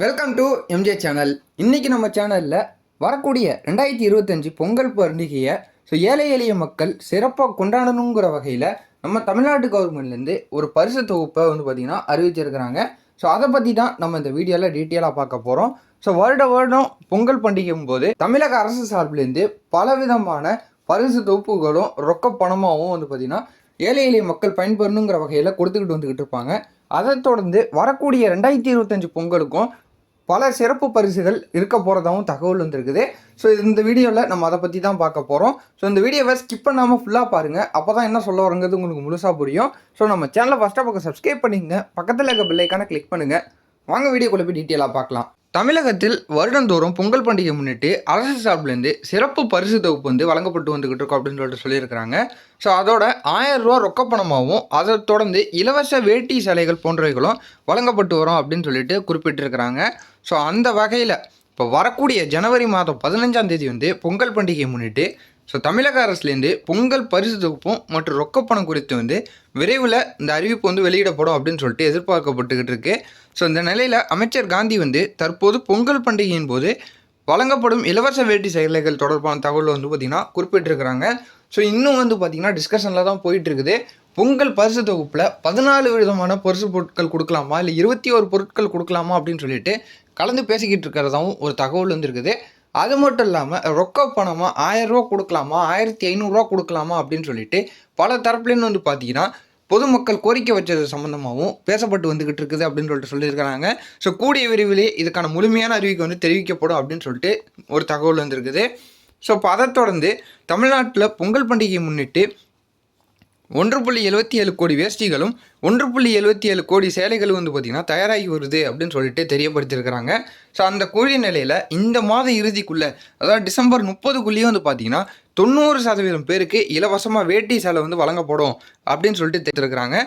Welcome to MJ channel. இன்றைக்கி நம்ம சேனலில் வரக்கூடிய 2025 பொங்கல் பண்டிகையை ஏழை எளிய மக்கள் சிறப்பாக கொண்டாடணுங்கிற வகையில் நம்ம தமிழ்நாட்டு கவர்மெண்ட்லேருந்து ஒரு பரிசு தொகுப்பை பார்த்திங்கன்னா அறிவிச்சிருக்கிறாங்க. அதை பற்றி தான் நம்ம இந்த வீடியோவில் டீட்டெயிலாக பார்க்க போகிறோம். வருடம் பொங்கல் பண்டிகையும் போது தமிழக அரசு சார்பிலேருந்து பலவிதமான பரிசு தொகுப்புகளும் ரொக்க பணமாகவும் பார்த்திங்கன்னா ஏழை எளிய மக்கள் பயன்பெறணுங்கிற வகையில் கொடுத்துக்கிட்டு இருப்பாங்க. அதை தொடர்ந்து வரக்கூடிய 2025 பொங்கலுக்கும் பல சிறப்பு பரிசுகள் இருக்க போகிறதாகவும் தகவல் வந்துருக்குது. இந்த வீடியோவில் நம்ம அதை பற்றி தான் பார்க்க போகிறோம். இந்த வீடியோவை ஸ்கிப் பண்ணாமல் ஃபுல்லாக பாருங்கள். அப்போ தான் என்ன சொல்ல வரங்கிறது உங்களுக்கு முழுசாக புரியும். நம்ம சேனலை ஃபஸ்ட்டாக பக்கம் சப்ஸ்கிரைப் பண்ணிங்க, பக்கத்தில் இருக்க பெல் ஐக்கானை கிளிக் பண்ணுங்கள். வாங்க வீடியோக்குள்ளே போய் டீட்டெயிலாக பார்க்கலாம். தமிழகத்தில் வருடந்தோறும் பொங்கல் பண்டிகை முன்னிட்டு அரசு சார்பிலேருந்து சிறப்பு பரிசு தொகுப்பு வழங்கப்பட்டு வந்துக்கிட்டு இருக்கோம் அப்படின்னு சொல்லியிருக்கிறாங்க. அதோட 1000 ரூபா ரொக்கப்பணமாகவும் அதை தொடர்ந்து இலவச வேட்டி சேலைகள் போன்றவைகளும் வழங்கப்பட்டு வரும் அப்படின்னு சொல்லிட்டு குறிப்பிட்டிருக்கிறாங்க. அந்த வகையில் இப்போ வரக்கூடிய ஜனவரி மாதம் 15ஆம் தேதி பொங்கல் பண்டிகையை முன்னிட்டு தமிழக அரசுலேருந்து பொங்கல் பரிசு தொகுப்பும் மற்றும் ரொக்கப்பணம் குறித்து விரைவில் இந்த அறிவிப்பு வெளியிடப்படும் அப்படின்னு சொல்லிட்டு எதிர்பார்க்கப்பட்டுக்கிட்டு இருக்கு. இந்த நிலையில் அமைச்சர் காந்தி தற்போது பொங்கல் பண்டிகையின் போது வழங்கப்படும் இலவச வேட்டி சேலைகள் தொடர்பான தகவல் பார்த்திங்கன்னா குறிப்பிட்டிருக்கிறாங்க. இன்னும் பார்த்திங்கன்னா டிஸ்கஷனில் தான் போயிட்டு இருக்குது. பொங்கல் பரிசு தொகுப்பில் 14 விதமான பரிசு பொருட்கள் கொடுக்கலாமா இல்லை 21 பொருட்கள் கொடுக்கலாமா அப்படின்னு சொல்லிட்டு கலந்து பேசிக்கிட்டு இருக்கிறதாவும் ஒரு தகவல் இருக்குது. அது மட்டும் இல்லாமல் ரொக்க பணமாக 1000 ரூபா கொடுக்கலாமா 1500 ரூபா கொடுக்கலாமா அப்படின்னு சொல்லிட்டு பல தரப்புலேருந்து பார்த்தீங்கன்னா பொதுமக்கள் கோரிக்கை வச்சது சம்மந்தமாகவும் பேசப்பட்டு வந்துக்கிட்டு இருக்குது அப்படின்னு சொல்லியிருக்கிறாங்க. கூடிய விரைவிலே இதுக்கான முழுமையான அறிவிக்கை தெரிவிக்கப்படும் அப்படின்னு சொல்லிட்டு ஒரு தகவல் வந்துருக்குது. இப்போ அதை தொடர்ந்து தமிழ்நாட்டில் பொங்கல் பண்டிகையை முன்னிட்டு 1.77 கோடி வேஷ்டிகளும் 1.77 கோடி சேலைகளும் பார்த்திங்கன்னா தயாராகி வருது அப்படின்னு சொல்லிட்டு தெரியப்படுத்தியிருக்கிறாங்க. அந்த கூடிய நிலையில் இந்த மாத இறுதிக்குள்ளே, அதாவது டிசம்பர் 30க்குள்ளேயே பார்த்திங்கன்னா 90% பேருக்கு இலவசமாக வேட்டி சேலை வழங்கப்படும் அப்படின்னு சொல்லிட்டு தெரிவித்திருக்கிறாங்க.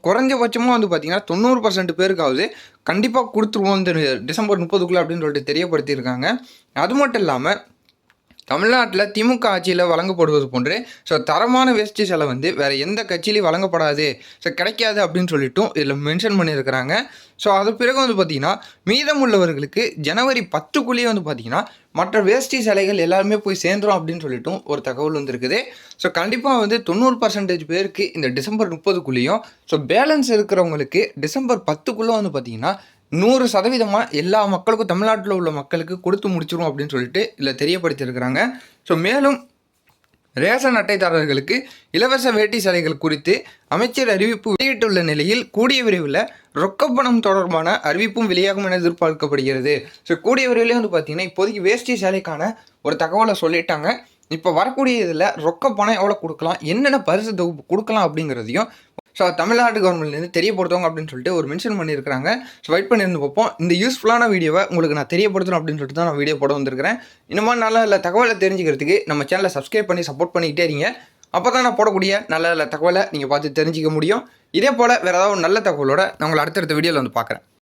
குறைஞ்சபட்சமாக பார்த்திங்கன்னா 90% பேருக்காவது கண்டிப்பாக கொடுத்துருவோம் இந்த டிசம்பர் 30க்குள்ளே அப்படின்னு சொல்லிட்டு தெரியப்படுத்தியிருக்காங்க. அது மட்டும் இல்லாமல் தமிழ்நாட்டில் திமுக ஆட்சியில் வழங்கப்படுவது போன்று தரமான வேஷ்டி சேலை வேறு எந்த கட்சியிலையும் வழங்கப்படாது, கிடைக்காது அப்படின்னு சொல்லிட்டும் இதில் மென்ஷன் பண்ணியிருக்கிறாங்க. அது பிறகு பார்த்திங்கன்னா மீதம் உள்ளவர்களுக்கு ஜனவரி 10க்குள்ளேயே பார்த்திங்கன்னா மற்ற வேஷ்டி சேலைகள் எல்லாருமே போய் சேர்ந்துடும் அப்படின்னு சொல்லிட்டும் ஒரு தகவல் வந்துருக்குது. கண்டிப்பாக 90% பேருக்கு இந்த டிசம்பர் 30க்குள்ளேயும் பேலன்ஸ் இருக்கிறவங்களுக்கு டிசம்பர் 10க்குள்ளே பார்த்திங்கன்னா 100% எல்லா மக்களுக்கும் தமிழ்நாட்டில் உள்ள மக்களுக்கு கொடுத்து முடிச்சிடும் அப்படின்னு சொல்லிட்டு இதில் தெரியப்படுத்தியிருக்கிறாங்க. மேலும் ரேஷன் அட்டைதாரர்களுக்கு இலவச வேட்டி சேலைகள் குறித்து அமைச்சர் அறிவிப்பு வெளியிட்டுள்ள நிலையில் கூடிய விரைவில் ரொக்கப்பணம் தொடர்பான அறிவிப்பும் வெளியாகும் என எதிர்பார்க்கப்படுகிறது. கூடிய விரைவில் பார்த்திங்கன்னா இப்போதைக்கு வேஷ்டி சேலைக்கான ஒரு தகவலை சொல்லிட்டாங்க. இப்போ வரக்கூடிய இதில் ரொக்க பணம் எவ்வளோ கொடுக்கலாம், என்னென்ன பரிசு தொகுப்பு கொடுக்கலாம் அப்படிங்கிறதையும் தமிழ்நாடு கவர்மெண்ட்லேருந்து தெரியப்படுத்துவாங்க அப்படின்னு சொல்லிட்டு ஒரு மென்ஷன் பண்ணியிருக்கிறாங்க. வெயிட் பண்ணியிருந்து பார்ப்போம். இந்த யூஸ்ஃபுல்லான வீடியோவை உங்களுக்கு நான் தெரியப்படுத்தணும் அப்படின்னு சொல்லிட்டு தான் நான் வீடியோ போட வந்திருக்கிறேன். இன்னும் நல்ல தகவலை தெரிஞ்சுக்கிறதுக்கு நம்ம சேனலை சப்ஸ்கிரைப் பண்ணி சப்போர்ட் பண்ணிக்கிட்டே இருங்க. அப்போ தான் நான் போடக்கூடிய நல்ல தகவலை நீங்கள் பார்த்து தெரிஞ்சிக்க முடியும். இதே போல் வேறு ஏதாவது நல்ல தகவலோட நான் உங்களை அடுத்தடுத்த வீடியோவில் பார்க்குறேன்.